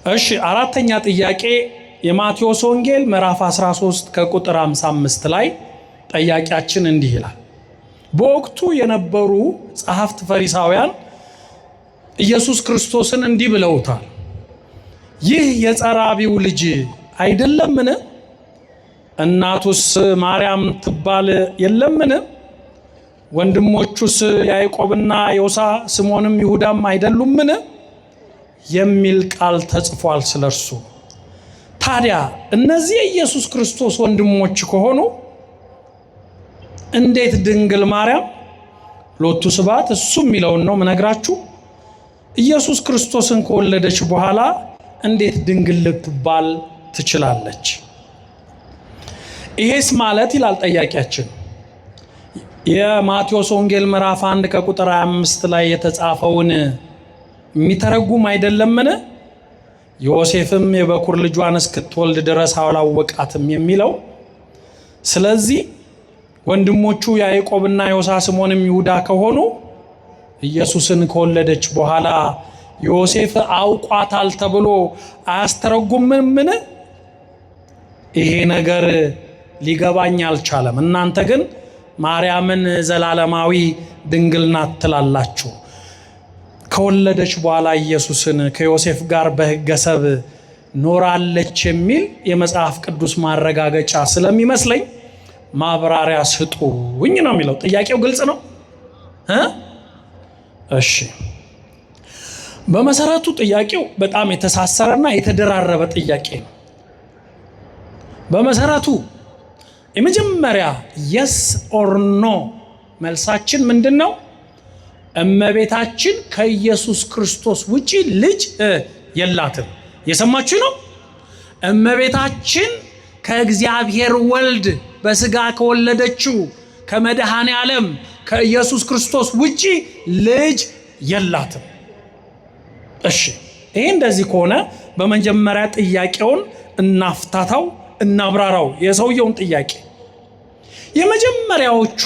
እሺ አራተኛ ጥያቄ የማቴዎስ ወንጌል ምዕራፍ 13 ከቁጥር 55 ላይ ጥያቄያችን እንዲህ ይላል። በወቅቱ የነበሩ ጸሐፍት ፈሪሳውያን ኢየሱስ ክርስቶስን እንዲህ ብለውታል፣ ይህ የጸራቢው ልጅ አይደለምን? እናቱስ ማርያም ትባል የለምን? ወንድሞቹስ ያዕቆብና ዮሳ ስምዖንም ይሁዳም አይደሉምን? የሚል ቃል ተጽፏል ስለርሱ። ታዲያ እነዚህ የኢየሱስ ክርስቶስ ወንድሞች ከሆኑ እንዴት ድንግል ማርያም ሎቱ ስብሐት እሱ የሚለውን ነው ምነግራችሁ ኢየሱስ ክርስቶስን ከወለደች በኋላ እንዴት ድንግል ልትባል ትችላለች? ይሄስ ማለት ይላል ጠያቂያችን የማቴዎስ ወንጌል ምዕራፍ 1 ከቁጥር 25 ላይ የተጻፈውን የሚተረጉም አይደለምን? ዮሴፍም የበኩር ልጇን እስክትወልድ ድረስ አላወቃትም የሚለው። ስለዚህ ወንድሞቹ ያዕቆብና ዮሳ ስምዖንም ይሁዳ ከሆኑ ኢየሱስን ከወለደች በኋላ ዮሴፍ አውቋታል ተብሎ አያስተረጉምምን? ይሄ ነገር ሊገባኝ አልቻለም። እናንተ ግን ማርያምን ዘላለማዊ ድንግል ናት ትላላችሁ። ከወለደች በኋላ ኢየሱስን ከዮሴፍ ጋር በሕገ ሰብ ኖራለች የሚል የመጽሐፍ ቅዱስ ማረጋገጫ ስለሚመስለኝ ማብራሪያ ስጡኝ ነው የሚለው። ጥያቄው ግልጽ ነው? እሺ በመሰረቱ ጥያቄው በጣም የተሳሰረና የተደራረበ ጥያቄ ነው። በመሰረቱ የመጀመሪያ yes or no መልሳችን ምንድነው? እመቤታችን ከኢየሱስ ክርስቶስ ውጪ ልጅ የላትም። የሰማችሁ ነው? እመቤታችን ከእግዚአብሔር ወልድ በስጋ ከወለደችው ከመድኃኔ ዓለም ከኢየሱስ ክርስቶስ ውጪ ልጅ የላትም። እሺ ይሄ እንደዚህ ከሆነ በመጀመሪያ ጥያቄውን እናፍታታው፣ እናብራራው። የሰውየውን ጥያቄ የመጀመሪያዎቹ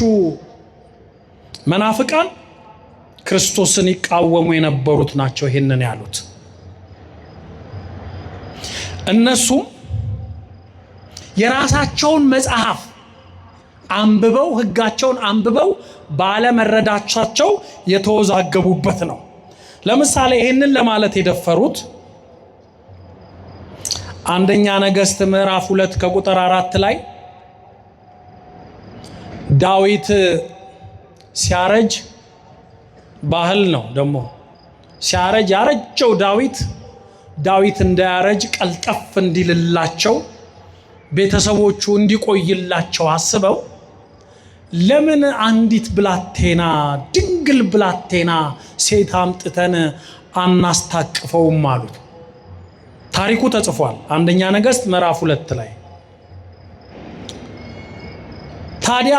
መናፍቃን ክርስቶስን ይቃወሙ የነበሩት ናቸው ይሄንን ያሉት። እነሱም የራሳቸውን መጽሐፍ አንብበው ሕጋቸውን አንብበው ባለመረዳቻቸው የተወዛገቡበት ነው። ለምሳሌ ይሄንን ለማለት የደፈሩት አንደኛ ነገሥት ምዕራፍ 2 ከቁጥር 4 ላይ ዳዊት ሲያረጅ ባህል ነው ደግሞ ሲያረጅ ያረጀው ዳዊት እንዳያረጅ ቀልጠፍ እንዲልላቸው ቤተሰቦቹ እንዲቆይላቸው አስበው ለምን አንዲት ብላቴና ድንግል ብላቴና ሴት አምጥተን አናስታቅፈውም አሉት። ታሪኩ ተጽፏል አንደኛ ነገሥት ምዕራፍ 2 ላይ። ታዲያ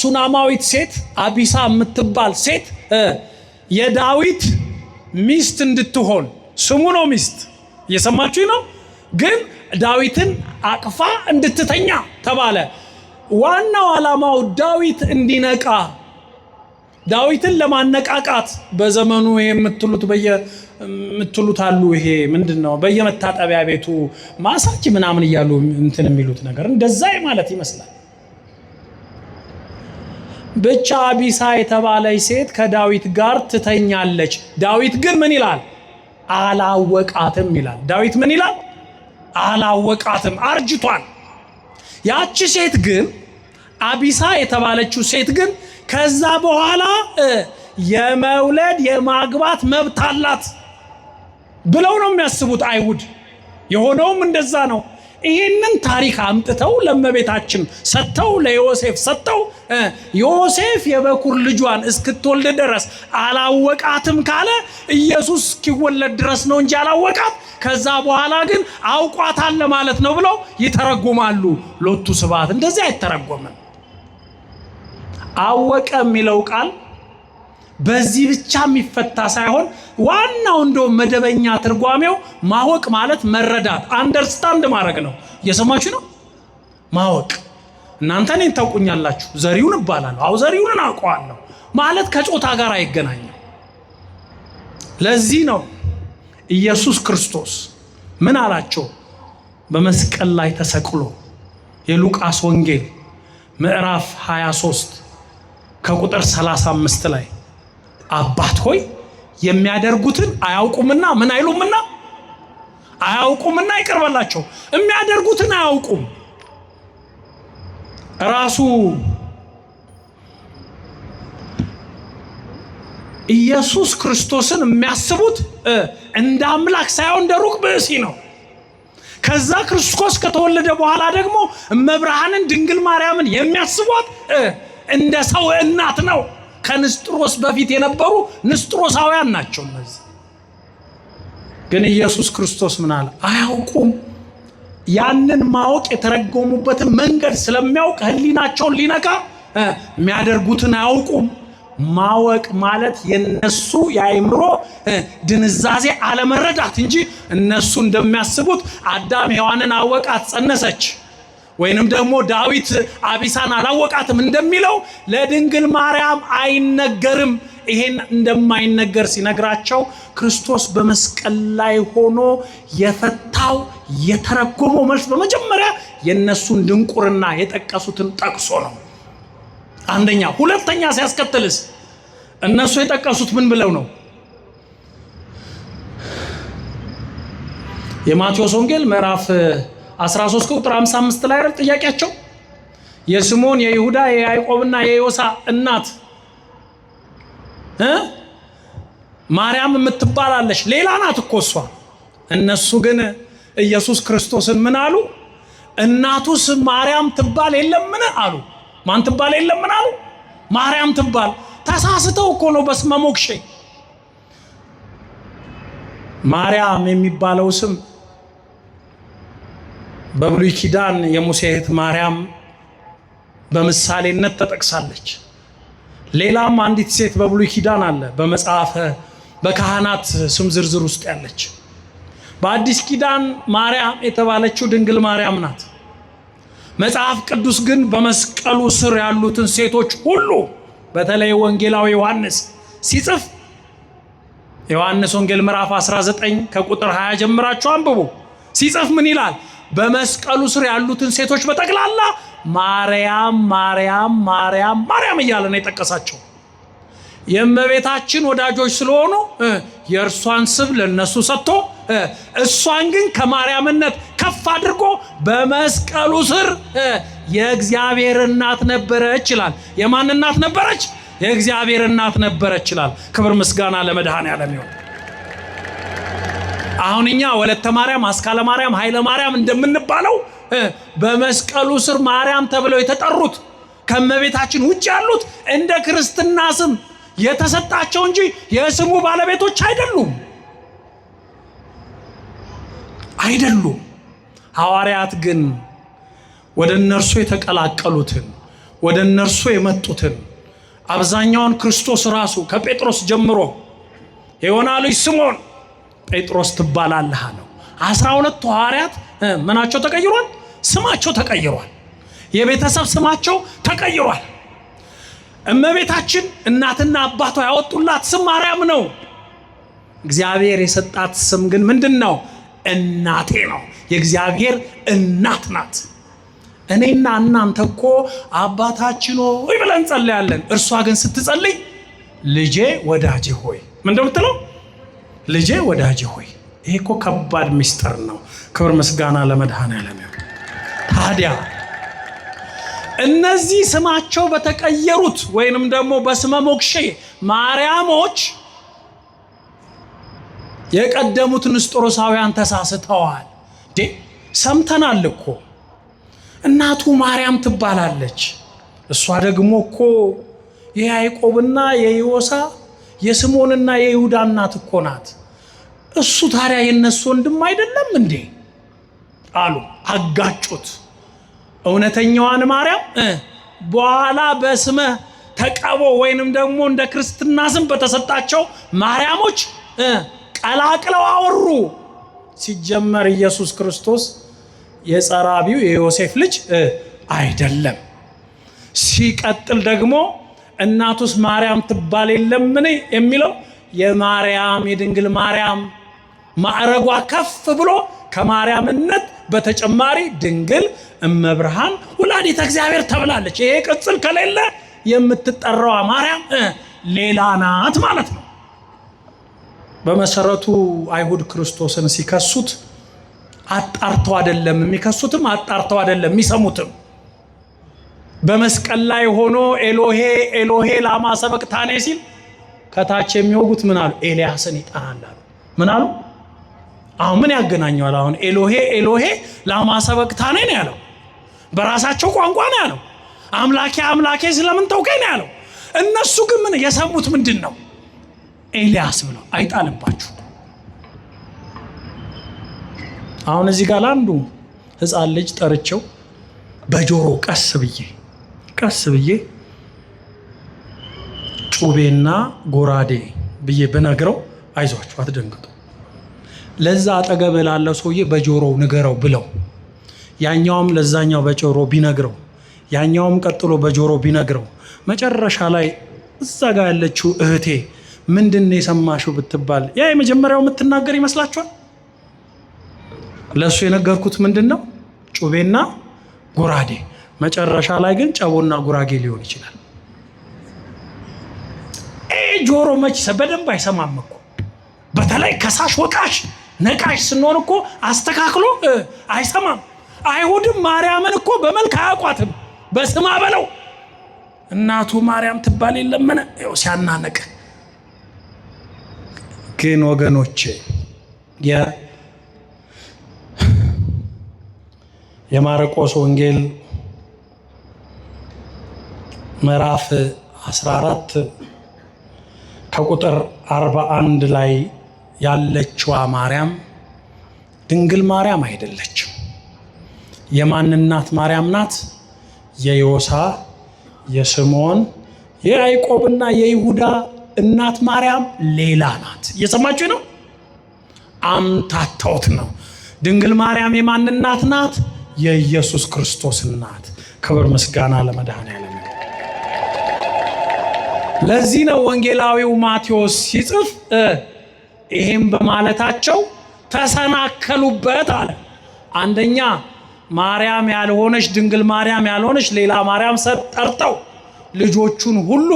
ሱናማዊት ሴት አቢሳ የምትባል ሴት የዳዊት ሚስት እንድትሆን ስሙ ነው ሚስት፣ እየሰማችሁ ነው። ግን ዳዊትን አቅፋ እንድትተኛ ተባለ። ዋናው ዓላማው ዳዊት እንዲነቃ፣ ዳዊትን ለማነቃቃት በዘመኑ የምትሉት አሉ። ይሄ ምንድነው? በየመታጠቢያ ቤቱ ማሳጅ ምናምን እያሉ እንትን የሚሉት ነገር እንደዛ ማለት ይመስላል። ብቻ አቢሳ የተባለች ሴት ከዳዊት ጋር ትተኛለች። ዳዊት ግን ምን ይላል? አላወቃትም ይላል። ዳዊት ምን ይላል? አላወቃትም፣ አርጅቷል። ያቺ ሴት ግን አቢሳ የተባለችው ሴት ግን ከዛ በኋላ የመውለድ የማግባት መብት አላት ብለው ነው የሚያስቡት አይሁድ። የሆነውም እንደዛ ነው። ይህንን ታሪክ አምጥተው ለእመቤታችን ሰጥተው ለዮሴፍ ሰጥተው ዮሴፍ የበኩር ልጇን እስክትወልድ ድረስ አላወቃትም ካለ ኢየሱስ እስኪወለድ ድረስ ነው እንጂ አላወቃት፣ ከዛ በኋላ ግን አውቋታል ማለት ነው ብለው ይተረጉማሉ። ሎቱ ስብሐት እንደዚህ አይተረጎምም። አወቀ የሚለው ቃል በዚህ ብቻ የሚፈታ ሳይሆን ዋናው እንደው መደበኛ ትርጓሜው ማወቅ ማለት መረዳት፣ አንደርስታንድ ማድረግ ነው። እየሰማችሁ ነው? ማወቅ እናንተ እኔን ታውቁኛላችሁ፣ ዘሪውን እባላለሁ፣ አው ዘሪውን አውቀዋለሁ ማለት ከጾታ ጋር አይገናኝም። ለዚህ ነው ኢየሱስ ክርስቶስ ምን አላቸው? በመስቀል ላይ ተሰቅሎ የሉቃስ ወንጌል ምዕራፍ 23 ከቁጥር 35 ላይ አባት ሆይ የሚያደርጉትን አያውቁምና ምን አይሉምና አያውቁምና ይቅር በላቸው። የሚያደርጉትን አያውቁም። ራሱ ኢየሱስ ክርስቶስን የሚያስቡት እንደ አምላክ ሳይሆን እንደ ሩቅ ብእሲ ነው። ከዛ ክርስቶስ ከተወለደ በኋላ ደግሞ እመብርሃንን ድንግል ማርያምን የሚያስቧት እንደ ሰው እናት ነው። ከንስጥሮስ በፊት የነበሩ ንስጥሮሳውያን ናቸው እነዚህ። ግን ኢየሱስ ክርስቶስ ምን አለ? አያውቁም። ያንን ማወቅ የተረጎሙበትን መንገድ ስለሚያውቅ ህሊናቸውን ሊነካ የሚያደርጉትን አያውቁም። ማወቅ ማለት የነሱ የአእምሮ ድንዛዜ አለመረዳት እንጂ እነሱ እንደሚያስቡት አዳም ሔዋንን አወቃት ጸነሰች፣ ወይንም ደግሞ ዳዊት አቢሳን አላወቃትም እንደሚለው ለድንግል ማርያም አይነገርም። ይሄን እንደማይነገር ሲነግራቸው ክርስቶስ በመስቀል ላይ ሆኖ የፈታው የተረጎመው መልስ በመጀመሪያ የነሱን ድንቁርና የጠቀሱትን ጠቅሶ ነው። አንደኛ። ሁለተኛ ሲያስከትልስ እነሱ የጠቀሱት ምን ብለው ነው? የማቴዎስ ወንጌል ምዕራፍ 13 ቁጥር 55 ላይ አይደል ጥያቄያቸው? የስምዖን የይሁዳ የያዕቆብና የዮሳ እናት ማርያም የምትባላለች ሌላ ናት እኮ እሷ። እነሱ ግን ኢየሱስ ክርስቶስን ምን አሉ? እናቱስ ማርያም ትባል የለምን አሉ። ማን ትባል የለምን አሉ? ማርያም ትባል። ተሳስተው እኮ ነው በስመ ሞክሼ። ማርያም የሚባለው ስም በብሉይ ኪዳን የሙሴ እህት ማርያም በምሳሌነት ተጠቅሳለች። ሌላም አንዲት ሴት በብሉይ ኪዳን አለ በመጽሐፈ በካህናት ስም ዝርዝር ውስጥ ያለች። በአዲስ ኪዳን ማርያም የተባለችው ድንግል ማርያም ናት። መጽሐፍ ቅዱስ ግን በመስቀሉ ስር ያሉትን ሴቶች ሁሉ በተለይ ወንጌላዊ ዮሐንስ ሲጽፍ ዮሐንስ ወንጌል ምዕራፍ 19 ከቁጥር 20 ጀምራችሁ አንብቡ። ሲጽፍ ምን ይላል? በመስቀሉ ስር ያሉትን ሴቶች በጠቅላላ ማርያም ማርያም ማርያም ማርያም እያለ ነው የጠቀሳቸው። የእመቤታችን ወዳጆች ስለሆኑ የእርሷን ስም ለነሱ ሰጥቶ እሷን ግን ከማርያምነት ከፍ አድርጎ በመስቀሉ ስር የእግዚአብሔር እናት ነበረች ይላል። የማን እናት ነበረች? የእግዚአብሔር እናት ነበረች ይላል። ክብር ምስጋና ለመድኃኔዓለም ይሁን። አሁን እኛ ወለተ ማርያም፣ አስካለ ማርያም፣ ኃይለ ማርያም እንደምንባለው በመስቀሉ ስር ማርያም ተብለው የተጠሩት ከእመቤታችን ውጭ ያሉት እንደ ክርስትና ስም የተሰጣቸው እንጂ የስሙ ባለቤቶች አይደሉም። ሐዋርያት ግን ወደ እነርሱ የተቀላቀሉትን ወደ እነርሱ የመጡትን አብዛኛውን ክርስቶስ ራሱ ከጴጥሮስ ጀምሮ የዮና ልጅ ስምዖን ጴጥሮስ ትባላለህ አለው። 12 ሐዋርያት ምናቸው ተቀይሯል? ስማቸው ተቀይሯል። የቤተሰብ ስማቸው ተቀይሯል። እመቤታችን እናትና አባቷ ያወጡላት ስም ማርያም ነው። እግዚአብሔር የሰጣት ስም ግን ምንድነው? እናቴ ነው። የእግዚአብሔር እናት ናት። እኔና እናንተ እኮ አባታችን ሆይ ብለን እንጸልያለን። እርሷ ግን ስትጸልይ ልጄ ወዳጄ ሆይ ምን እንደምትለው? ልጄ ወዳጄ ሆይ። ይሄ እኮ ከባድ ምስጢር ነው። ክብር ምስጋና ለመድኃኔዓለም ይሁን። ታዲያ እነዚህ ስማቸው በተቀየሩት ወይንም ደግሞ በስመ ሞክሼ ማርያሞች የቀደሙት ንስጥሮሳውያን ተሳስተዋል። ሰምተናል እኮ እናቱ ማርያም ትባላለች። እሷ ደግሞ እኮ የያዕቆብና የዮሳ የስምዖንና የይሁዳ እናት እኮ ናት። እሱ ታዲያ የነሱ ወንድም አይደለም እንዴ አሉ። አጋጩት። እውነተኛዋን ማርያም በኋላ በስመ ተቀቦ ወይንም ደግሞ እንደ ክርስትና ስም በተሰጣቸው ማርያሞች ቀላቅለው አወሩ። ሲጀመር ኢየሱስ ክርስቶስ የጸራቢው የዮሴፍ ልጅ አይደለም። ሲቀጥል ደግሞ እናቱስ ማርያም ትባል የለምን የሚለው የማርያም የድንግል ማርያም ማዕረጓ ከፍ ብሎ ከማርያምነት በተጨማሪ ድንግል እመብርሃን ወላዲተ እግዚአብሔር ተብላለች። ይሄ ቅጽል ከሌለ የምትጠራው ማርያም ሌላ ናት ማለት ነው። በመሰረቱ አይሁድ ክርስቶስን ሲከሱት አጣርተው አይደለም የሚከሱትም፣ አጣርተው አይደለም የሚሰሙትም። በመስቀል ላይ ሆኖ ኤሎሄ ኤሎሄ ላማ ሰበቅታኔ ሲል ከታች የሚወጉት ምን አሉ? ኤልያስን ይጠራል አሉ። ምን አሉ? አሁን ምን ያገናኘዋል? አሁን ኤሎሄ ኤሎሄ ላማ ሰበቅታኔ ነው ያለው። በራሳቸው ቋንቋ ነው ያለው። አምላኬ አምላኬ ስለምን ተውከኝ ነው ያለው። እነሱ ግን ምን የሰሙት ምንድን ነው? ኤልያስ ብለው። አይጣልባችሁ። አሁን እዚህ ጋር አንዱ ሕፃን ልጅ ጠርቼው በጆሮ ቀስ ብዬ ጩቤና ጎራዴ ብዬ ብነግረው አይዟችሁ አትደንግጡ፣ ለዛ አጠገብ ላለው ሰውዬ በጆሮው ንገረው ብለው ያኛውም ለዛኛው በጆሮ ቢነግረው ያኛውም ቀጥሎ በጆሮ ቢነግረው መጨረሻ ላይ እዛ ጋር ያለችው እህቴ ምንድነው የሰማሽው ብትባል ያ የመጀመሪያው የምትናገር ይመስላችኋል? ለሱ የነገርኩት ምንድነው? ጩቤና ጎራዴ። መጨረሻ ላይ ግን ጨቦና ጉራጌ ሊሆን ይችላል። ጆሮ መች በደንብ አይሰማም እኮ። በተለይ ከሳሽ ወቃሽ ነቃሽ ስንሆን እኮ አስተካክሎ አይሰማም። አይሁድም ማርያምን እኮ በመልክ አያውቋትም። በስማ በለው እናቱ ማርያም ትባል የለምን ሲያናነቅ። ግን ወገኖቼ የማርቆስ ወንጌል ምዕራፍ 14 ከቁጥር 41 ላይ ያለችዋ ማርያም ድንግል ማርያም አይደለችም። የማን እናት ማርያም ናት? የዮሳ፣ የስምዖን፣ የያዕቆብና የይሁዳ እናት ማርያም ሌላ ናት። እየሰማችሁ ነው? አምታታውት ነው። ድንግል ማርያም የማን እናት ናት? የኢየሱስ ክርስቶስ እናት። ክብር ምስጋና ለመድኃኔዓለም። ለዚህ ነው ወንጌላዊው ማቴዎስ ሲጽፍ ይሄም በማለታቸው ተሰናከሉበት አለ። አንደኛ ማርያም ያልሆነች ድንግል ማርያም ያልሆነች ሌላ ማርያም ጠርተው ልጆቹን ሁሉ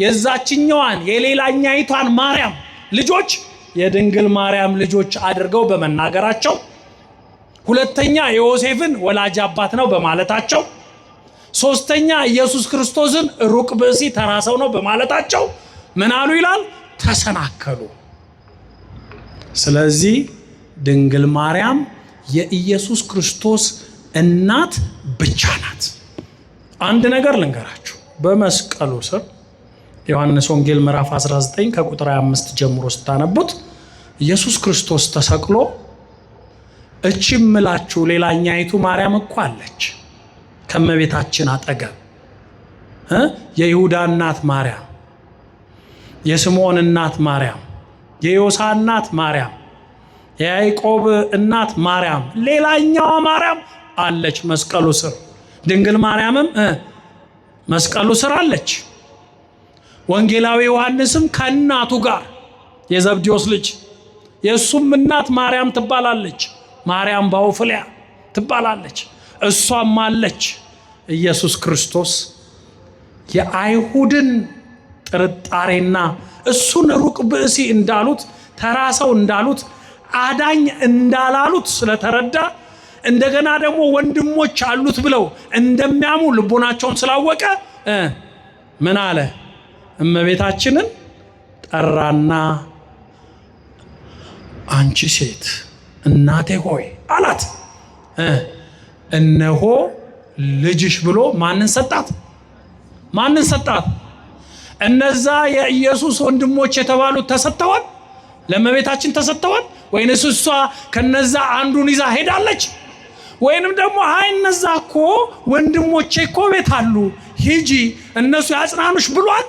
የዛችኛዋን የሌላኛይቷን ማርያም ልጆች የድንግል ማርያም ልጆች አድርገው በመናገራቸው፣ ሁለተኛ የዮሴፍን ወላጅ አባት ነው በማለታቸው፣ ሶስተኛ ኢየሱስ ክርስቶስን ሩቅ ብእሲ ተራ ሰው ነው በማለታቸው ምን አሉ ይላል? ተሰናከሉ። ስለዚህ ድንግል ማርያም የኢየሱስ ክርስቶስ እናት ብቻ ናት። አንድ ነገር ልንገራችሁ። በመስቀሉ ስር ዮሐንስ ወንጌል ምዕራፍ 19 ከቁጥር 25 ጀምሮ ስታነቡት ኢየሱስ ክርስቶስ ተሰቅሎ እቺም ምላችሁ ሌላኛይቱ ማርያም እኮ አለች ከመቤታችን አጠገብ፣ የይሁዳ እናት ማርያም፣ የስምዖን እናት ማርያም፣ የዮሳ እናት ማርያም፣ የያዕቆብ እናት ማርያም፣ ሌላኛዋ ማርያም አለች መስቀሉ ስር። ድንግል ማርያምም መስቀሉ ስር አለች። ወንጌላዊ ዮሐንስም ከእናቱ ጋር የዘብዴዎስ ልጅ የእሱም እናት ማርያም ትባላለች። ማርያም ባውፍልያ ትባላለች። እሷም አለች። ኢየሱስ ክርስቶስ የአይሁድን ጥርጣሬና እሱን ሩቅ ብእሲ እንዳሉት ተራ ሰው እንዳሉት አዳኝ እንዳላሉት ስለተረዳ እንደገና ደግሞ ወንድሞች አሉት ብለው እንደሚያሙ ልቦናቸውን ስላወቀ ምን አለ? እመቤታችንን ጠራና አንቺ ሴት እናቴ ሆይ አላት። እነሆ ልጅሽ ብሎ ማንን ሰጣት? ማንን ሰጣት? እነዛ የኢየሱስ ወንድሞች የተባሉት ተሰጥተዋል? ለእመቤታችን ተሰጥተዋል? ወይንስ እሷ ከነዛ አንዱን ይዛ ሄዳለች? ወይንም ደግሞ አይ እነዛ እኮ ወንድሞቼ እኮ ቤት አሉ ሂጂ እነሱ ያጽናኑሽ ብሏል?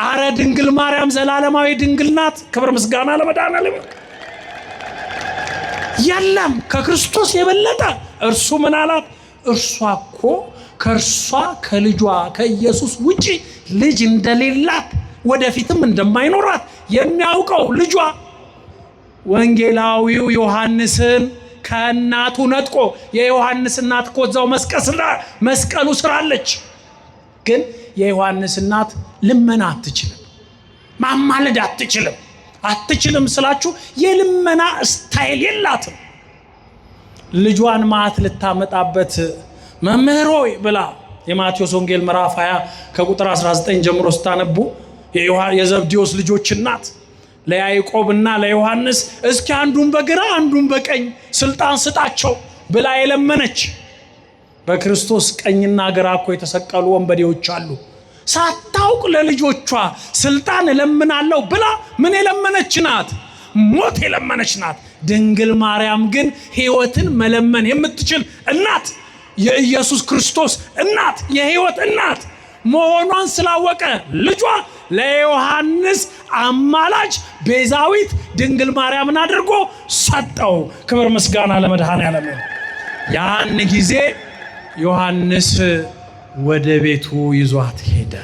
አረ ድንግል ማርያም ዘላለማዊ ድንግል ናት። ክብር ምስጋና ለመድኃኔዓለም። የለም ከክርስቶስ የበለጠ እርሱ ምን አላት? እርሷ እኮ ከእርሷ ከልጇ ከኢየሱስ ውጪ ልጅ እንደሌላት ወደፊትም እንደማይኖራት የሚያውቀው ልጇ ወንጌላዊው ዮሐንስን ከእናቱ ነጥቆ የዮሐንስ እናት እኮ እዛው መስቀሉ ስር አለች። ግን የዮሐንስ እናት ልመና አትችልም፣ ማማለድ አትችልም ስላችሁ የልመና ስታይል የላትም። ልጇን ማት ልታመጣበት መምህር ሆይ ብላ የማቴዎስ ወንጌል ምዕራፍ 20 ከቁጥር 19 ጀምሮ ስታነቡ የዘብዴዎስ ልጆች እናት ለያዕቆብና ለዮሐንስ እስኪ አንዱን በግራ አንዱን በቀኝ ስልጣን ስጣቸው ብላ የለመነች። በክርስቶስ ቀኝና ግራ እኮ የተሰቀሉ ወንበዴዎች አሉ። ሳታውቅ ለልጆቿ ስልጣን እለምናለሁ ብላ ምን የለመነች ናት? ሞት የለመነች ናት። ድንግል ማርያም ግን ሕይወትን መለመን የምትችል እናት፣ የኢየሱስ ክርስቶስ እናት፣ የሕይወት እናት መሆኗን ስላወቀ ልጇ ለዮሐንስ አማላጅ ቤዛዊት ድንግል ማርያምን አድርጎ ሰጠው። ክብር ምስጋና ለመድኃኔዓለም። ያን ጊዜ ዮሐንስ ወደ ቤቱ ይዟት ሄደ።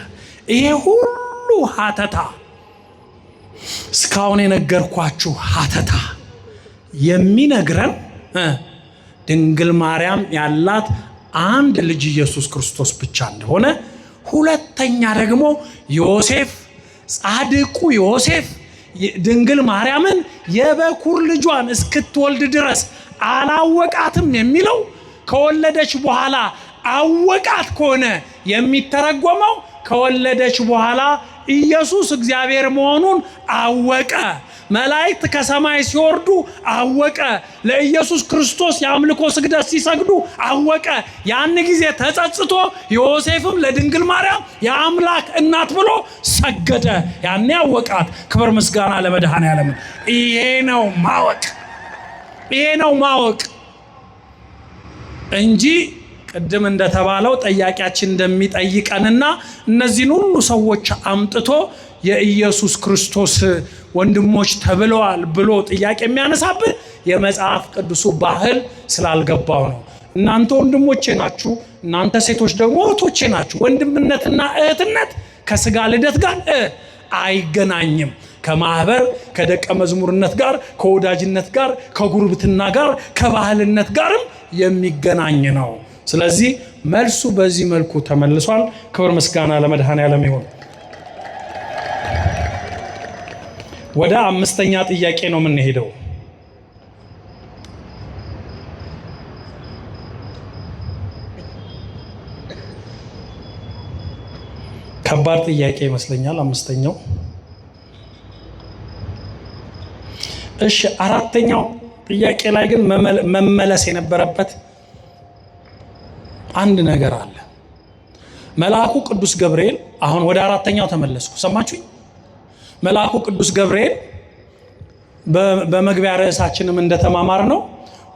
ይሄ ሁሉ ሀተታ እስካሁን የነገርኳችሁ ሀተታ የሚነግረን ድንግል ማርያም ያላት አንድ ልጅ ኢየሱስ ክርስቶስ ብቻ እንደሆነ፣ ሁለተኛ ደግሞ ዮሴፍ ጻድቁ ዮሴፍ ድንግል ማርያምን የበኩር ልጇን እስክትወልድ ድረስ አላወቃትም የሚለው ከወለደች በኋላ አወቃት ከሆነ የሚተረጎመው ከወለደች በኋላ ኢየሱስ እግዚአብሔር መሆኑን አወቀ። መላእክት ከሰማይ ሲወርዱ አወቀ። ለኢየሱስ ክርስቶስ የአምልኮ ስግደት ሲሰግዱ አወቀ። ያን ጊዜ ተጸጽቶ ዮሴፍም ለድንግል ማርያም የአምላክ እናት ብሎ ሰገደ። ያኔ አወቃት። ክብር ምስጋና ለመድኃኔዓለም። ይሄ ነው ማወቅ እንጂ ቅድም እንደተባለው ጠያቂያችን እንደሚጠይቀንና እነዚህን ሁሉ ሰዎች አምጥቶ የኢየሱስ ክርስቶስ ወንድሞች ተብለዋል ብሎ ጥያቄ የሚያነሳብን የመጽሐፍ ቅዱሱ ባህል ስላልገባው ነው። እናንተ ወንድሞቼ ናችሁ፣ እናንተ ሴቶች ደግሞ እህቶቼ ናችሁ። ወንድምነትና እህትነት ከስጋ ልደት ጋር አይገናኝም። ከማህበር ከደቀ መዝሙርነት ጋር፣ ከወዳጅነት ጋር፣ ከጉርብትና ጋር፣ ከባህልነት ጋርም የሚገናኝ ነው። ስለዚህ መልሱ በዚህ መልኩ ተመልሷል። ክብር ምስጋና ለመድኃኔዓለም ይሁን። ወደ አምስተኛ ጥያቄ ነው የምንሄደው። ከባድ ጥያቄ ይመስለኛል አምስተኛው። እሺ አራተኛው ጥያቄ ላይ ግን መመለስ የነበረበት አንድ ነገር አለ። መልአኩ ቅዱስ ገብርኤል አሁን ወደ አራተኛው ተመለስኩ። ሰማችሁኝ? መልአኩ ቅዱስ ገብርኤል በመግቢያ ርዕሳችንም እንደተማማር ነው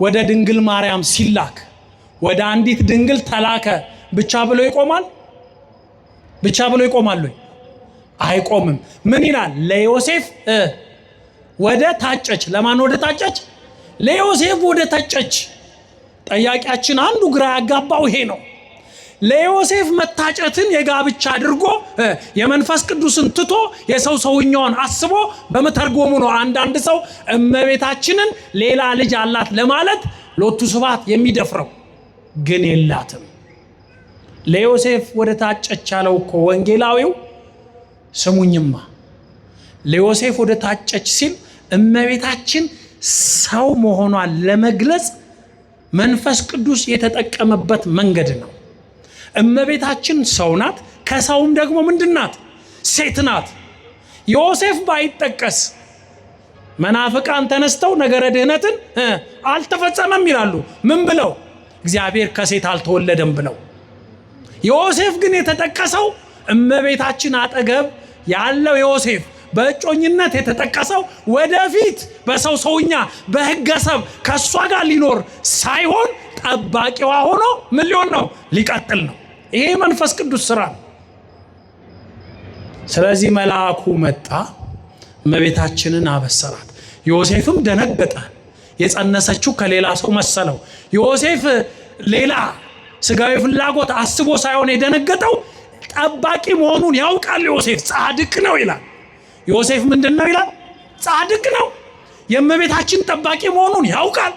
ወደ ድንግል ማርያም ሲላክ ወደ አንዲት ድንግል ተላከ ብቻ ብሎ ይቆማል? አይቆምም። ምን ይላል? ለዮሴፍ ወደ ታጨች። ለማን ወደ ታጨች? ለዮሴፍ ወደ ታጨች። ጠያቂያችን አንዱ ግራ ያጋባው ይሄ ነው። ለዮሴፍ መታጨትን የጋብቻ አድርጎ የመንፈስ ቅዱስን ትቶ የሰው ሰውኛውን አስቦ በመተርጎሙ ነው አንዳንድ ሰው እመቤታችንን ሌላ ልጅ አላት ለማለት ሎቱ ስብሐት የሚደፍረው። ግን የላትም። ለዮሴፍ ወደ ታጨች ያለው እኮ ወንጌላዊው ስሙኝማ፣ ለዮሴፍ ወደ ታጨች ሲል እመቤታችን ሰው መሆኗን ለመግለጽ መንፈስ ቅዱስ የተጠቀመበት መንገድ ነው። እመቤታችን ሰው ናት፣ ከሰውም ደግሞ ምንድናት? ሴት ናት። ዮሴፍ ባይጠቀስ መናፍቃን ተነስተው ነገረ ድህነትን አልተፈጸመም ይላሉ። ምን ብለው? እግዚአብሔር ከሴት አልተወለደም ብለው። ዮሴፍ ግን የተጠቀሰው እመቤታችን አጠገብ ያለው ዮሴፍ በእጮኝነት የተጠቀሰው ወደፊት በሰው ሰውኛ በሕገሰብ ከሷ ጋር ሊኖር ሳይሆን ጠባቂዋ ሆኖ ምን ሊሆን ነው? ሊቀጥል ነው። ይሄ መንፈስ ቅዱስ ስራ ነው። ስለዚህ መልአኩ መጣ፣ እመቤታችንን አበሰራት። ዮሴፍም ደነገጠ። የጸነሰችው ከሌላ ሰው መሰለው። ዮሴፍ ሌላ ስጋዊ ፍላጎት አስቦ ሳይሆን የደነገጠው ጠባቂ መሆኑን ያውቃል። ዮሴፍ ጻድቅ ነው ይላል። ዮሴፍ ምንድን ነው ይላል? ጻድቅ ነው። የእመቤታችን ጠባቂ መሆኑን ያውቃል።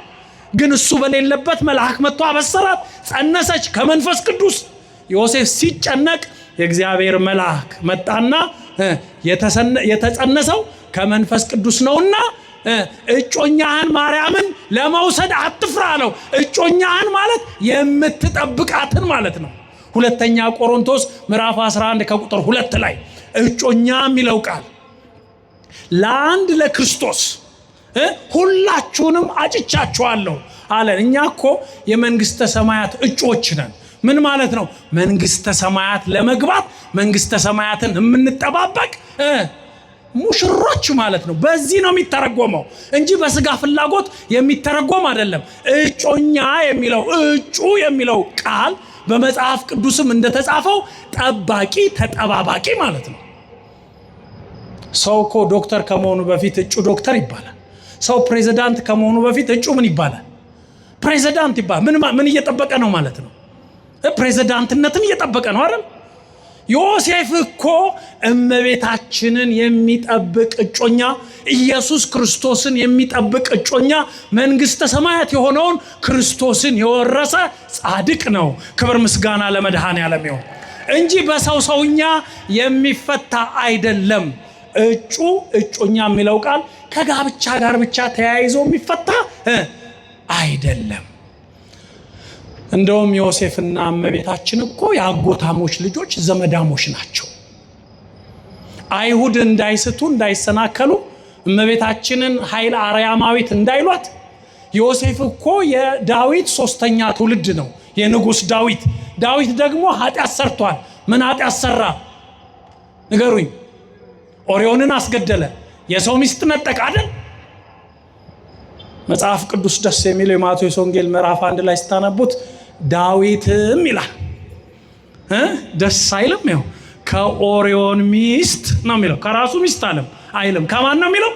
ግን እሱ በሌለበት መልአክ መጥቶ አበሰራት፣ ጸነሰች ከመንፈስ ቅዱስ። ዮሴፍ ሲጨነቅ የእግዚአብሔር መልአክ መጣና የተጸነሰው ከመንፈስ ቅዱስ ነውና እጮኛህን ማርያምን ለመውሰድ አትፍራ አለው። እጮኛህን ማለት የምትጠብቃትን ማለት ነው። ሁለተኛ ቆሮንቶስ ምዕራፍ 11 ከቁጥር 2 ላይ እጮኛ የሚለው ቃል ለአንድ ለክርስቶስ ሁላችሁንም አጭቻችኋለሁ አለን። እኛ እኮ የመንግስተ ሰማያት እጮች ነን። ምን ማለት ነው? መንግስተ ሰማያት ለመግባት መንግስተ ሰማያትን የምንጠባበቅ ሙሽሮች ማለት ነው። በዚህ ነው የሚተረጎመው እንጂ በስጋ ፍላጎት የሚተረጎም አይደለም። እጮኛ የሚለው እጩ የሚለው ቃል በመጽሐፍ ቅዱስም እንደተጻፈው ጠባቂ፣ ተጠባባቂ ማለት ነው። ሰው እኮ ዶክተር ከመሆኑ በፊት እጩ ዶክተር ይባላል። ሰው ፕሬዝዳንት ከመሆኑ በፊት እጩ ምን ይባላል? ፕሬዝዳንት ይባላል። ምን እየጠበቀ ነው ማለት ነው? ፕሬዝዳንትነትን እየጠበቀ ነው አይደል? ዮሴፍ እኮ እመቤታችንን የሚጠብቅ እጮኛ፣ ኢየሱስ ክርስቶስን የሚጠብቅ እጮኛ፣ መንግስተ ሰማያት የሆነውን ክርስቶስን የወረሰ ጻድቅ ነው። ክብር ምስጋና ለመድኃኔዓለም ይሁን እንጂ በሰው ሰውኛ የሚፈታ አይደለም። እጮኛ የሚለው ቃል ከጋብቻ ጋር ብቻ ተያይዞ የሚፈታ አይደለም። እንደውም ዮሴፍና እመቤታችን እኮ የአጎታሞች ልጆች ዘመዳሞች ናቸው። አይሁድ እንዳይስቱ እንዳይሰናከሉ እመቤታችንን ኃይለ አርያማዊት እንዳይሏት ዮሴፍ እኮ የዳዊት ሶስተኛ ትውልድ ነው፣ የንጉስ ዳዊት። ዳዊት ደግሞ ኃጢአት ሰርቷል። ምን ኃጢአት ሰራ ንገሩኝ? ኦሪዮንን አስገደለ፣ የሰው ሚስት ነጠቀ አይደል? መጽሐፍ ቅዱስ ደስ የሚለው የማቴዎስ ወንጌል ምዕራፍ 1 ላይ ስታነቡት ዳዊትም ይላል። ደስ አይልም? ይኸው ከኦሪዮን ሚስት ነው የሚለው። ከራሱ ሚስት አለም አይልም። ከማን ነው የሚለው?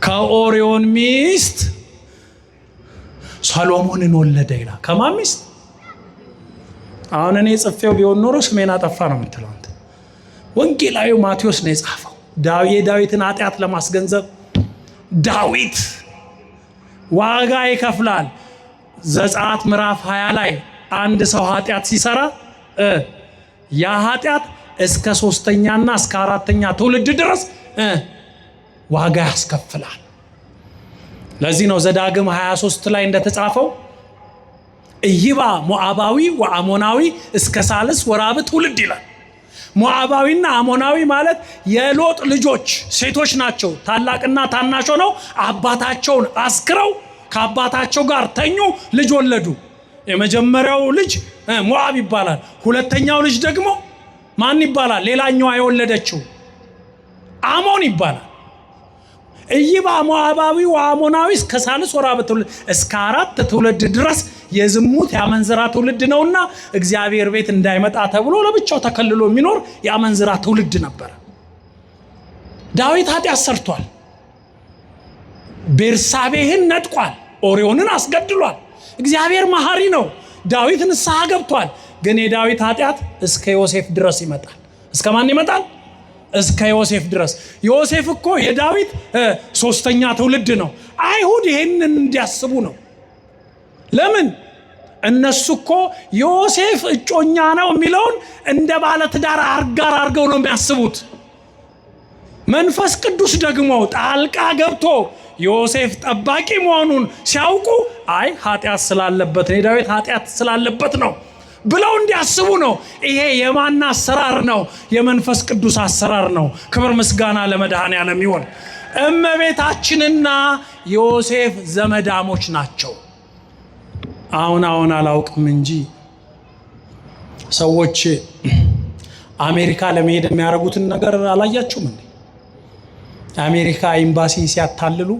ከኦሪዮን ሚስት ሰሎሞንን ወለደ ይላል። ከማን ሚስት? አሁን እኔ ጽፌው ቢሆን ኖሮ ስሜን አጠፋ ነው የምትለው አንተ። ወንጌላዊው ማቴዎስ ነው የጻፈው። የዳዊትን ኃጢአት ለማስገንዘብ ዳዊት ዋጋ ይከፍላል። ዘጸአት ምዕራፍ 20 ላይ አንድ ሰው ኃጢአት ሲሰራ ያ ኃጢአት እስከ 3ኛና እስከ 4ኛ ትውልድ ድረስ ዋጋ ያስከፍላል። ለዚህ ነው ዘዳግም 23 ላይ እንደተጻፈው ኢይባ ሞዓባዊ ወአሞናዊ እስከ ሳልስ ወራብ ትውልድ ይላል። ሞዓባዊና አሞናዊ ማለት የሎጥ ልጆች ሴቶች ናቸው። ታላቅና ታናሽ ሆነው አባታቸውን አስክረው ከአባታቸው ጋር ተኙ፣ ልጅ ወለዱ። የመጀመሪያው ልጅ ሞዓብ ይባላል። ሁለተኛው ልጅ ደግሞ ማን ይባላል? ሌላኛዋ የወለደችው አሞን ይባላል። ኢይባ ሞዓባዊ ወአሞናዊ እስከ ሳልስ ወራብ ትውልድ፣ እስከ 4 ትውልድ ድረስ የዝሙት ያመንዝራ ትውልድ ነውና እግዚአብሔር ቤት እንዳይመጣ ተብሎ ለብቻው ተከልሎ የሚኖር ያመንዝራ ትውልድ ነበር። ዳዊት ኃጢአት ሰርቷል። ቤርሳቤህን ነጥቋል። ኦሪዮንን አስገድሏል። እግዚአብሔር መሐሪ ነው። ዳዊት ንስሐ ገብቷል። ግን የዳዊት ኃጢአት እስከ ዮሴፍ ድረስ ይመጣል። እስከ ማን ይመጣል? እስከ ዮሴፍ ድረስ። ዮሴፍ እኮ የዳዊት 3ኛ ትውልድ ነው። አይሁድ ይሄንን እንዲያስቡ ነው። ለምን? እነሱ እኮ ዮሴፍ እጮኛ ነው የሚለውን እንደ ባለ ትዳር አጋር አድርገው ነው የሚያስቡት። መንፈስ ቅዱስ ደግሞ ጣልቃ ገብቶ ዮሴፍ ጠባቂ መሆኑን ሲያውቁ አይ ኃጢአት ስላለበት ነው፣ የዳዊት ኃጢአት ስላለበት ነው ብለው እንዲያስቡ ነው። ይሄ የማን አሰራር ነው? የመንፈስ ቅዱስ አሰራር ነው። ክብር ምስጋና ለመድኃኔዓለም ይሁን። እመቤታችንና ዮሴፍ ዘመዳሞች ናቸው። አሁን አላውቅም እንጂ ሰዎች አሜሪካ ለመሄድ የሚያደርጉትን ነገር አላያችሁም እንዴ? አሜሪካ ኤምባሲን ሲያታልሉ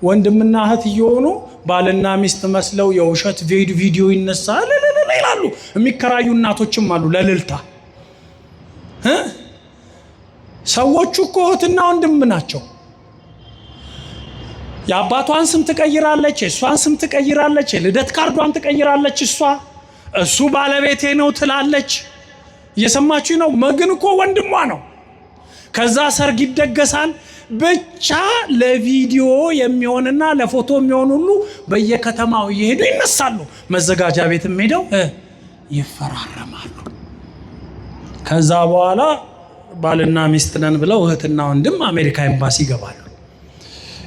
ወንድምና እህት እየሆኑ ባልና ሚስት መስለው የውሸት ቪዲዮ ይነሳል ይላሉ። የሚከራዩ እናቶችም አሉ ለልልታ። ሰዎቹ እኮ እህትና ወንድም ናቸው። የአባቷን ስም ትቀይራለች፣ የእሷን ስም ትቀይራለች፣ የልደት ካርዷን ትቀይራለች። እሱ ባለቤቴ ነው ትላለች። እየሰማችሁ ነው? ግን እኮ ወንድሟ ነው። ከዛ ሰርግ ይደገሳል። ብቻ ለቪዲዮ የሚሆንና ለፎቶ የሚሆን ሁሉ በየከተማው እየሄዱ ይነሳሉ። መዘጋጃ ቤትም ሄደው ይፈራረማሉ። ከዛ በኋላ ባልና ሚስት ነን ብለው እህትና ወንድም አሜሪካ ኤምባሲ ይገባሉ።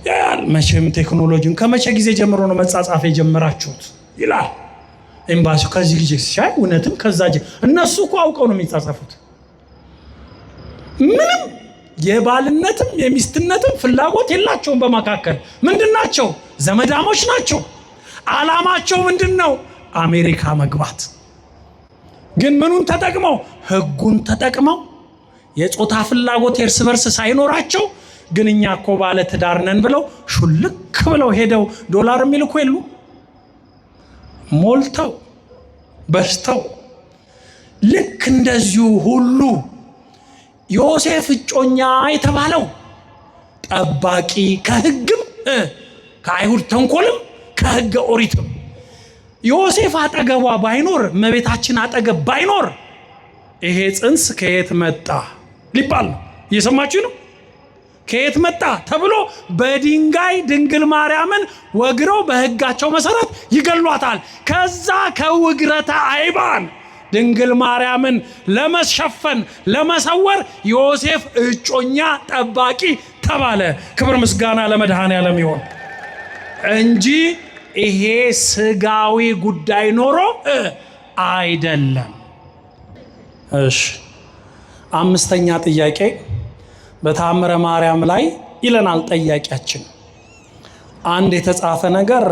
ያል መቼም ቴክኖሎጂን ከመቼ ጊዜ ጀምሮ ነው መጻጻፍ የጀመራችሁት ይላል ኤምባሲው። ከዚህ ጊዜ ሲያይ እውነትም ከዛ እነሱ እኮ አውቀው ነው የሚጻጻፉት። ምንም የባልነትም የሚስትነትም ፍላጎት የላቸውም። በመካከል ምንድናቸው? ዘመዳሞች ናቸው። ዓላማቸው ምንድነው? አሜሪካ መግባት። ግን ምኑን ተጠቅመው? ሕጉን ተጠቅመው የጾታ ፍላጎት እርስ በርስ ሳይኖራቸው ግን እኛ እኮ ባለ ትዳር ነን ብለው ሹልክ ብለው ሄደው ዶላር የሚልኩ የሉ ሞልተው በስተው። ልክ እንደዚሁ ሁሉ ዮሴፍ እጮኛ የተባለው ጠባቂ ከሕግም ከአይሁድ ተንኮልም ከሕገ ኦሪትም ዮሴፍ አጠገቧ ባይኖር እመቤታችን አጠገብ ባይኖር ይሄ ጽንስ ከየት መጣ ሊባል ነው። እየሰማችሁ ነው? ከየት መጣ ተብሎ በድንጋይ ድንግል ማርያምን ወግረው በሕጋቸው መሰረት ይገሏታል። ከዛ ከውግረተ አይባን ድንግል ማርያምን ለመሸፈን ለመሰወር ዮሴፍ እጮኛ ጠባቂ ተባለ። ክብር ምስጋና ለመድኃኔዓለም ይሁን እንጂ ይሄ ስጋዊ ጉዳይ ኖሮ አይደለም። እሺ፣ አምስተኛ ጥያቄ በተአምረ ማርያም ላይ ይለናል ጠያቂያችን። አንድ የተጻፈ ነገር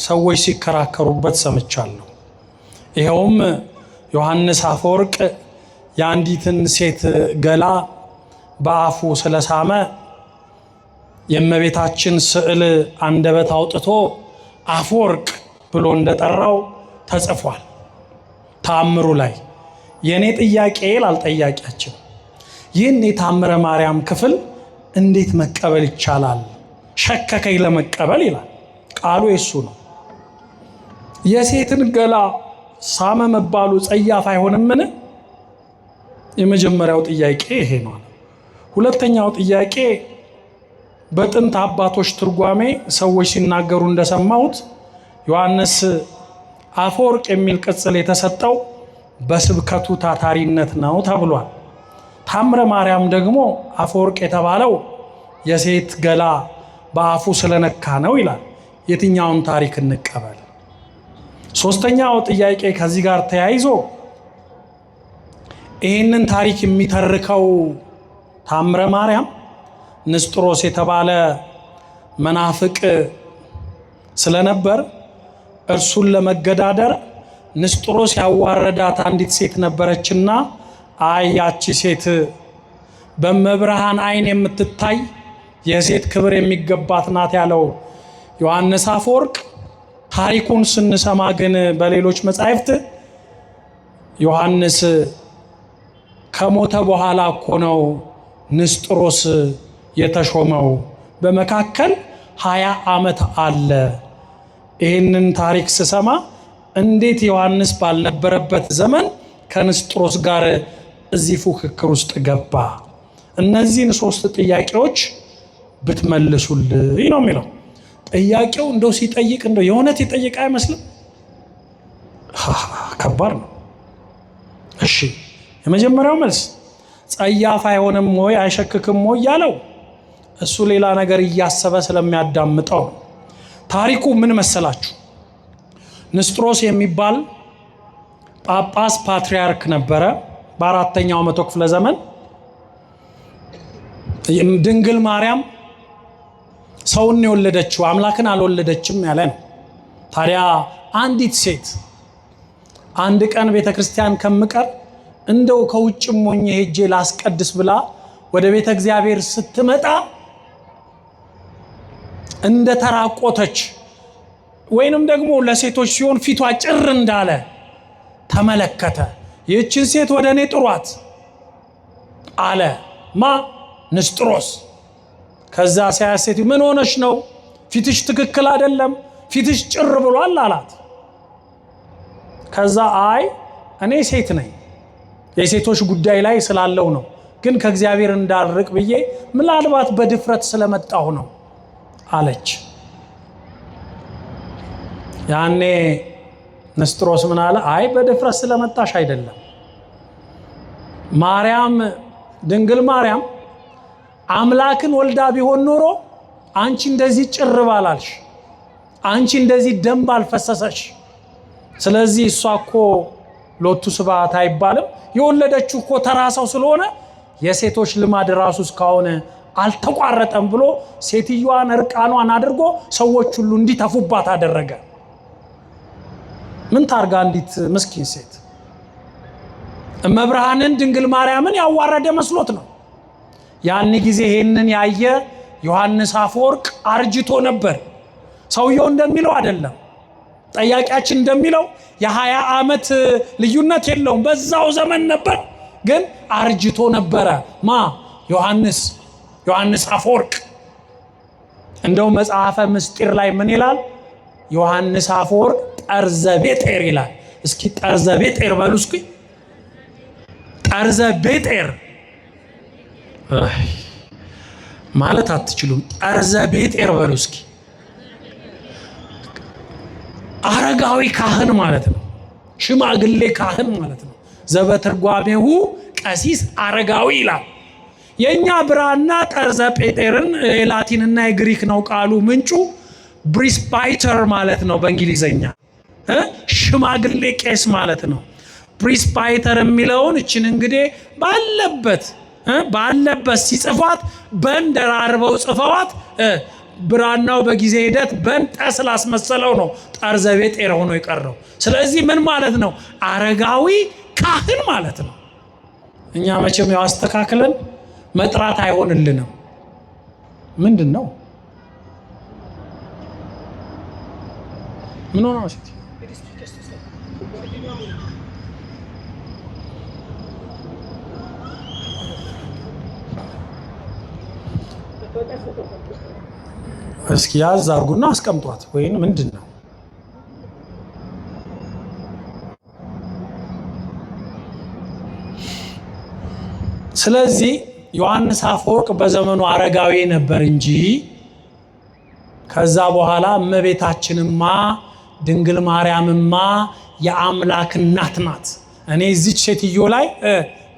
ሰዎች ሲከራከሩበት ሰምቻለሁ። ይኸውም ዮሐንስ አፈወርቅ የአንዲትን ሴት ገላ በአፉ ስለሳመ የእመቤታችን ስዕል አንደበት አውጥቶ አፈወርቅ ብሎ እንደጠራው ተጽፏል ተአምሩ ላይ። የኔ ጥያቄ ላልጠያቂያችን ይህን የተአምረ ማርያም ክፍል እንዴት መቀበል ይቻላል? ሸከከኝ ለመቀበል ይላል ቃሉ የሱ ነው። የሴትን ገላ ሳመ መባሉ ጸያፍ አይሆንምን? የመጀመሪያው ጥያቄ ይሄ ነው። ሁለተኛው ጥያቄ በጥንት አባቶች ትርጓሜ ሰዎች ሲናገሩ እንደሰማሁት ዮሐንስ አፈወርቅ የሚል ቅጽል የተሰጠው በስብከቱ ታታሪነት ነው ተብሏል። ተአምረ ማርያም ደግሞ አፈወርቅ የተባለው የሴት ገላ በአፉ ስለነካ ነው ይላል። የትኛውን ታሪክ እንቀበል? ሶስተኛው ጥያቄ ከዚህ ጋር ተያይዞ ይህንን ታሪክ የሚተርከው ተአምረ ማርያም ንስጥሮስ የተባለ መናፍቅ ስለነበር እርሱን ለመገዳደር ንስጥሮስ ያዋረዳት አንዲት ሴት ነበረችና ያቺ ሴት በመብርሃን ዓይን የምትታይ የሴት ክብር የሚገባት ናት ያለው ዮሐንስ አፈወርቅ። ታሪኩን ስንሰማ ግን በሌሎች መጻሕፍት ዮሐንስ ከሞተ በኋላ እኮ ነው ንስጥሮስ የተሾመው። በመካከል 20 ዓመት አለ። ይህንን ታሪክ ስሰማ እንዴት ዮሐንስ ባልነበረበት ዘመን ከንስጥሮስ ጋር እዚህ ፉክክር ውስጥ ገባ? እነዚህን 3 ጥያቄዎች ብትመልሱልኝ ነው የሚለው። ጥያቄው እንደው ሲጠይቅ እንደው የእውነት የጠየቀ አይመስልም? ከባድ ነው። እሺ፣ የመጀመሪያው መልስ ጸያፍ አይሆንም ወይ አይሸክክም ወይ ያለው እሱ ሌላ ነገር እያሰበ ስለሚያዳምጠው። ታሪኩ ምን መሰላችሁ? ንስጥሮስ የሚባል ጳጳስ ፓትርያርክ ነበረ በ4ኛው መቶ ክፍለ ዘመን። ድንግል ማርያም ሰውን የወለደችው አምላክን አልወለደችም ያለ ነው። ታዲያ አንዲት ሴት አንድ ቀን ቤተክርስቲያን ከምቀር እንደው ከውጭም ሆኜ ሄጄ ላስቀድስ ብላ ወደ ቤተ እግዚአብሔር ስትመጣ እንደ ተራቆተች ወይንም ደግሞ ለሴቶች ሲሆን ፊቷ ጭር እንዳለ ተመለከተ። ይህችን ሴት ወደ እኔ ጥሯት አለ። ማ? ንስጥሮስ። ከዛ ሲያሴት ምን ሆነሽ ነው? ፊትሽ ትክክል አይደለም፣ ፊትሽ ጭር ብሏል አላት። ከዛ እኔ ሴት ነኝ፣ የሴቶች ጉዳይ ላይ ስላለው ነው ግን ከእግዚአብሔር እንዳልርቅ ብዬ ምናልባት በድፍረት ስለመጣሁ ነው አለች። ያኔ ንስጥሮስ ምን አለ? አይ በድፍረት ስለመጣሽ አይደለም፣ ማርያም ድንግል ማርያም አምላክን ወልዳ ቢሆን ኖሮ አንቺ እንደዚህ ጭር ባላልሽ፣ አንቺ እንደዚህ ደም ባልፈሰሰሽ። ስለዚህ እሷ እኮ ሎቱ ስብሐት አይባልም፣ የወለደችው እኮ ተራ ሰው ስለሆነ የሴቶች ልማድ ራሱ እስካሁን አልተቋረጠም ብሎ ሴትዮዋን እርቃኗን አድርጎ ሰዎች ሁሉ እንዲተፉባት አደረገ። ምን ታርጋ እንዲት ምስኪን ሴት እመብርሃንን ድንግል ማርያምን ያዋረደ መስሎት ነው። ያን ጊዜ ይሄንን ያየ ዮሐንስ አፈወርቅ አርጅቶ ነበር። ሰውየው እንደሚለው አይደለም፣ ጠያቂያችን እንደሚለው የ20 ዓመት ልዩነት የለውም፣ በዛው ዘመን ነበር፣ ግን አርጅቶ ነበረ። ዮሐንስ አፈወርቅ። እንደው መጽሐፈ ምስጢር ላይ ምን ይላል? ዮሐንስ አፈወርቅ ጠርዘ ቤጤር ይላል። እስኪ ጠርዘ ቤጤር በሉ እስኪ። ጠርዘ ቤጤር ማለት አትችሉም። ጠርዘ ቤጤር በሉ እስኪ። አረጋዊ ካህን ማለት ነው። ሽማግሌ ካህን ማለት ነው። ዘበትርጓሜሁ ቀሲስ አረጋዊ ይላል። የኛ ብራና ጠርዘ ጴጤርን የላቲንና የግሪክ ነው ቃሉ፣ ምንጩ ፕሪስባይተር ማለት ነው በእንግሊዘኛ። ሽማግሌ ቄስ ማለት ነው። ፕሪስባይተር የሚለውን እችን እንግዲህ ባለበት ሲጽፏት በንደራርበው ጽፈዋት ብራናው በጊዜ ሂደት በንጠ ስላስመሰለው ነው ጠርዘ ቤጤር ሆኖ የቀረው። ስለዚህ ምን ማለት ነው? አረጋዊ ካህን ማለት ነው። እኛ መቼም ያው አስተካክለን መጥራት አይሆንልንም። ምንድን ነው ምን ሆነ? እስኪ ያዝ አድርጉና አስቀምጧት። ወይም ምንድን ነው? ስለዚህ ዮሐንስ አፈወርቅ በዘመኑ አረጋዊ ነበር እንጂ ከዛ በኋላ እመቤታችንማ ድንግል ማርያምማ የአምላክ እናት ናት። እኔ እዚች ሴትዮ ላይ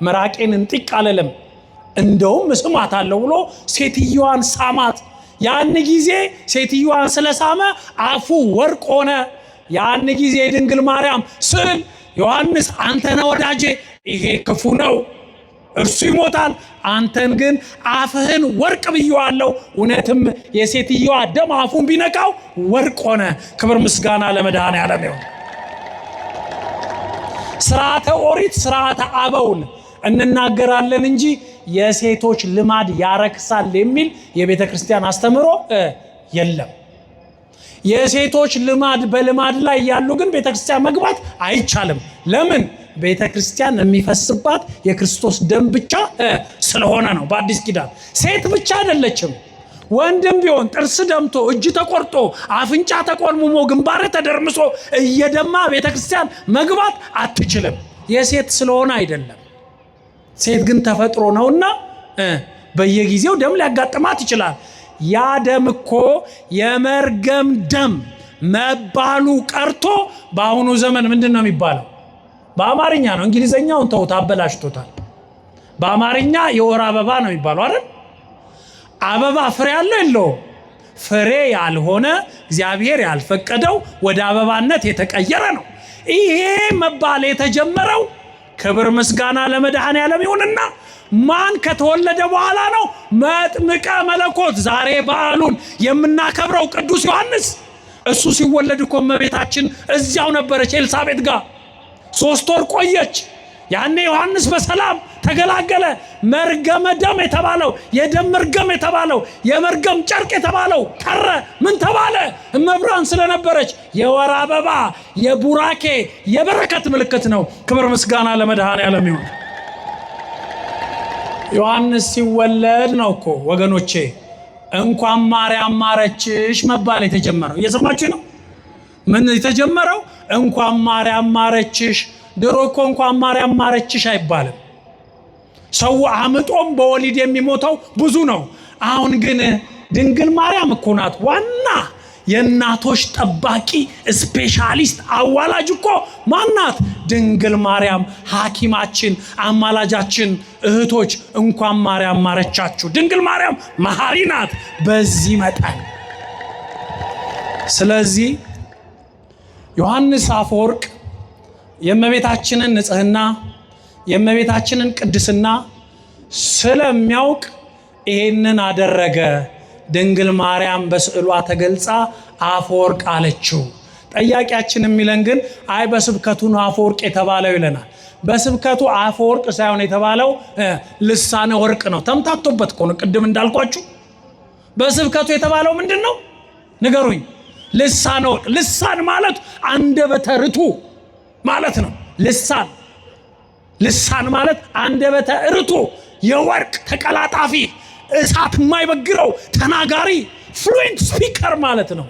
መራቄን እንጥቅ አለለም፣ እንደውም ስማታለሁ ብሎ ሴትዮዋን ሳማት። ያን ጊዜ ሴትዮዋን ስለሳመ አፉ ወርቅ ሆነ። ያን ጊዜ ድንግል ማርያም ስል ዮሐንስ አንተነ ወዳጄ፣ ይሄ ክፉ ነው፣ እርሱ ይሞታል፣ አንተን ግን አፍህን ወርቅ ብየዋለሁ። እውነትም የሴትዮዋ ደም አፉን ቢነካው ወርቅ ሆነ። ክብር ምስጋና ለመድኃኔዓለም ይሁን። ስርዓተ ኦሪት ስርዓተ አበውን እንናገራለን እንጂ የሴቶች ልማድ ያረክሳል የሚል የቤተ ክርስቲያን አስተምሮ የለም። የሴቶች ልማድ በልማድ ላይ ያሉ ግን ቤተ ክርስቲያን መግባት አይቻልም። ለምን? ቤተ ክርስቲያን የሚፈስባት የክርስቶስ ደም ብቻ ስለሆነ ነው። በአዲስ ኪዳን ሴት ብቻ አይደለችም፣ ወንድም ቢሆን ጥርስ ደምቶ፣ እጅ ተቆርጦ፣ አፍንጫ ተቆልሙሞ፣ ግንባር ተደርምሶ እየደማ ቤተ ክርስቲያን መግባት አትችልም። የሴት ስለሆነ አይደለም። ሴት ግን ተፈጥሮ ነውና በየጊዜው ደም ሊያጋጥማት ይችላል። ያ ደም እኮ የመርገም ደም መባሉ ቀርቶ በአሁኑ ዘመን ምንድን ነው የሚባለው? በአማርኛ ነው። እንግሊዘኛውን ተውት፣ አበላሽቶታል። በአማርኛ የወር አበባ ነው የሚባለው አይደል? አበባ ፍሬ ያለው የለውም። ፍሬ ያልሆነ እግዚአብሔር ያልፈቀደው ወደ አበባነት የተቀየረ ነው። ይሄ መባል የተጀመረው ክብር ምስጋና ለመድኃኔዓለም ይሁንና ማን ከተወለደ በኋላ ነው? መጥምቀ መለኮት። ዛሬ በዓሉን የምናከብረው ቅዱስ ዮሐንስ። እሱ ሲወለድ እኮ እመቤታችን እዚያው ነበረች ኤልሳቤጥ ጋር 3 ወር ቆየች። ያኔ ዮሐንስ በሰላም ተገላገለ። መርገመ ደም የተባለው የደም መርገም የተባለው የመርገም ጨርቅ የተባለው ቀረ። ምን ተባለ? እመብርሃን ስለነበረች የወር አበባ የቡራኬ የበረከት ምልክት ነው። ክብር ምስጋና ለመድኃኔዓለም ይሁን። ዮሐንስ ሲወለድ ነው እኮ ወገኖቼ እንኳን ማርያም ማረችሽ መባል የተጀመረው። እየሰማችሁ ነው? ምን የተጀመረው? እንኳን ማርያም ማረችሽ። ድሮ እኮ እንኳን ማርያም ማረችሽ አይባልም። ሰው አምጦም በወሊድ የሚሞተው ብዙ ነው። አሁን ግን ድንግል ማርያም እኮ ናት ዋና የእናቶች ጠባቂ ስፔሻሊስት አዋላጅ እኮ ማናት? ድንግል ማርያም ሐኪማችን አማላጃችን። እህቶች እንኳን ማርያም ማረቻችሁ። ድንግል ማርያም መሐሪ ናት በዚህ መጠን። ስለዚህ ዮሐንስ አፈወርቅ የእመቤታችንን ንጽህና የእመቤታችንን ቅድስና ስለሚያውቅ ይሄንን አደረገ። ድንግል ማርያም በስዕሏ ተገልጻ አፈወርቅ አለችው። ጠያቂያችን የሚለን ግን አይ በስብከቱ ነው አፈወርቅ የተባለው ይለናል። በስብከቱ አፈወርቅ ሳይሆን የተባለው ልሳነ ወርቅ ነው። ተምታቶበት እኮ ነው። ቅድም እንዳልኳችሁ በስብከቱ የተባለው ምንድን ነው ንገሩኝ? ልሳነ ወርቅ። ልሳን ማለት አንደበተ ርቱዕ ማለት ነው። ልሳን ማለት አንደበተ ርቱዕ የወርቅ ተቀላጣፊ እሳት የማይበግረው ተናጋሪ ፍሉዌንት ስፒከር ማለት ነው።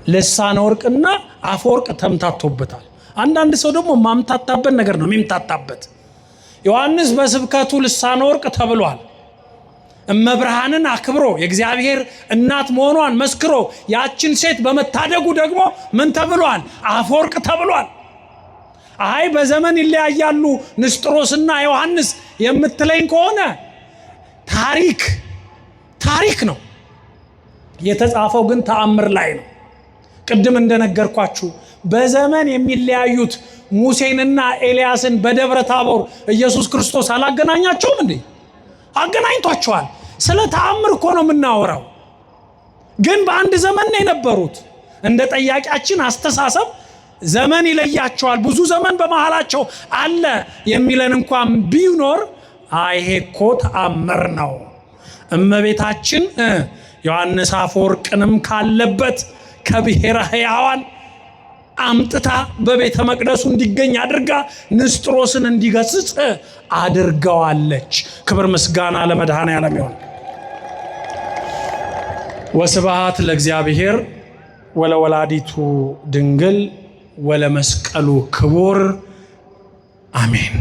ልሳነ ወርቅና አፈወርቅ ተምታቶበታል። አንዳንድ ሰው ደግሞ ማምታታበት ነገር ነው የሚምታታበት። ዮሐንስ በስብከቱ ልሳነ ወርቅ ተብሏል። እመብርሃንን አክብሮ የእግዚአብሔር እናት መሆኗን መስክሮ ያችን ሴት በመታደጉ ደግሞ ምን ተብሏል? አፈወርቅ ተብሏል። አይ በዘመን ይለያያሉ ንስጥሮስና ዮሐንስ የምትለኝ ከሆነ ታሪክ ነው የተጻፈው፣ ግን ተአምር ላይ ነው። ቅድም እንደነገርኳችሁ በዘመን የሚለያዩት ሙሴንና ኤልያስን በደብረ ታቦር ኢየሱስ ክርስቶስ አላገናኛቸውም እንዴ? አገናኝቷቸዋል። ስለ ተአምር እኮ ነው የምናወራው። ግን በአንድ ዘመን ነው የነበሩት። እንደ ጠያቂያችን አስተሳሰብ ዘመን ይለያቸዋል፣ ብዙ ዘመን በመሃላቸው አለ የሚለን እንኳን ቢኖር ይሄ እኮ ተአምር ነው። እመቤታችን ዮሐንስ አፈወርቅንም ካለበት ከብሔረ ሕያዋን አምጥታ በቤተ መቅደሱ እንዲገኝ አድርጋ ንስጥሮስን እንዲገስጽ አድርገዋለች። ክብር ምስጋና ለመድኃኔዓለም ይሁን። ወስብሐት ለእግዚአብሔር ወለወላዲቱ ድንግል ወለመስቀሉ ክቡር አሜን።